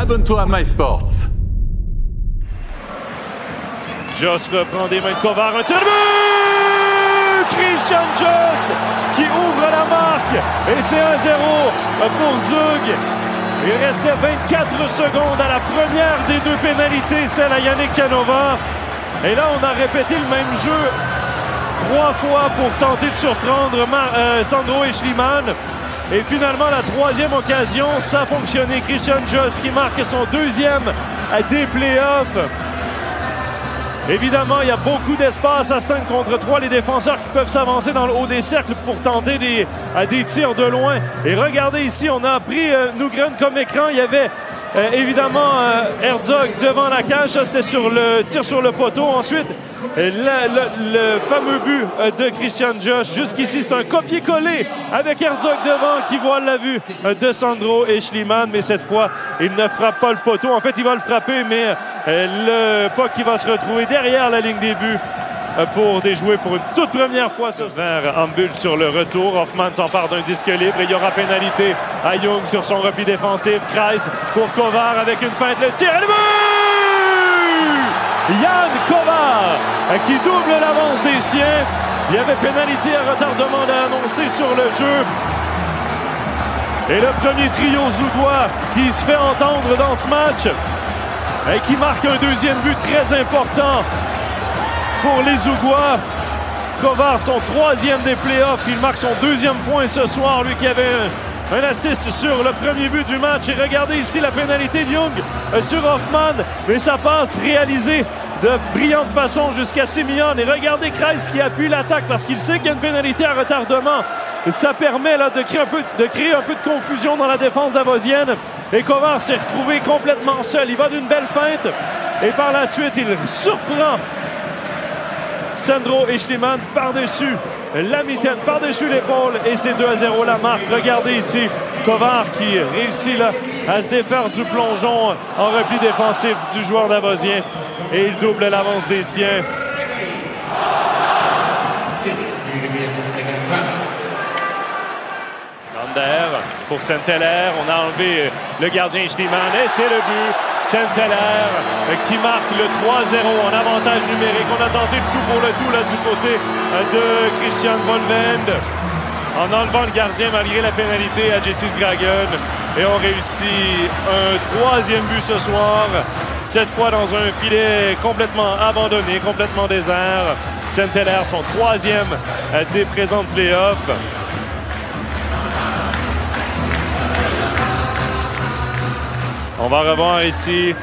abonne-toi à MySports. Jost reprend des mains de Kovar, un tir de but! Christian Jost qui ouvre la marque et c'est 1-0 pour Zug. Il restait 24 secondes à la première des deux pénalités, celle à Yannick Canova. Et là, on a répété le même jeu 3 fois pour tenter de surprendre Sandro et Schliemann. Et finalement, la troisième occasion, ça a fonctionné. Christian Jost qui marque son deuxième des playoffs. Évidemment, il y a beaucoup d'espace à 5 contre 3. Les défenseurs qui peuvent s'avancer dans le haut des cercles pour tenter des tirs de loin. Et regardez ici, on a pris Nugren comme écran. Il y avait évidemment Herzog devant la cage. Ça, c'était sur le tir sur le poteau. Ensuite, le fameux but de Christian Jost. Jusqu'ici, c'est un copier-coller avec Herzog devant qui voit la vue de Sandro et Schliemann. Mais cette fois, il ne frappe pas le poteau. En fait, il va le frapper, mais le puck qui va se retrouver derrière la ligne des buts pour déjouer pour une toute première fois ce vers en bulle sur le retour. Hoffman s'empare d'un disque libre et il y aura pénalité à Young sur son repli défensif. Kreis pour Kovar avec une feinte, le tir et le but! Jan Kovar qui double l'avance des siens. Il y avait pénalité à retardement annoncé sur le jeu. Et le premier trio zoudois qui se fait entendre dans ce match et qui marque un deuxième but très important pour les Zougois. Kovar, son troisième des playoffs. Il marque son deuxième point ce soir. Lui qui avait un assist sur le premier but du match. Et regardez ici la pénalité de Young sur Hoffman. Mais ça passe réalisé de brillante façon jusqu'à Simeon. Et regardez Kreis qui appuie l'attaque parce qu'il sait qu'il y a une pénalité à retardement. Et ça permet là de créer un peu de confusion dans la défense davosienne. Et Kovar s'est retrouvé complètement seul. Il va d'une belle feinte. Et par la suite, il surprend Sandro et Schliemann par-dessus la mitaine, par-dessus l'épaule. Et c'est 2-0 la marque. Regardez ici Kovar qui réussit là à se défaire du plongeon en repli défensif du joueur davosien. Et il double l'avance des siens. Lander pour Saint-Hilaire. On a enlevé le gardien Schliemann et c'est le but. Saint-Hilaire qui marque le 3-0 en avantage numérique. On a tenté le coup pour le tout là du côté de Christian Volvend en enlevant le gardien malgré la pénalité à Jesse Dragon. Et on réussit un troisième but ce soir. Cette fois dans un filet complètement abandonné, complètement désert. Saint-Hilaire, son troisième des présentes playoffs. On va revoir ici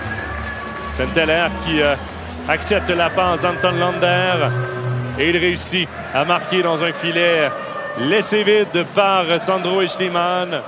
Saint-Hilaire qui accepte la passe d'Anton Lander et il réussit à marquer dans un filet laissé vide par Sandro et Schliemann.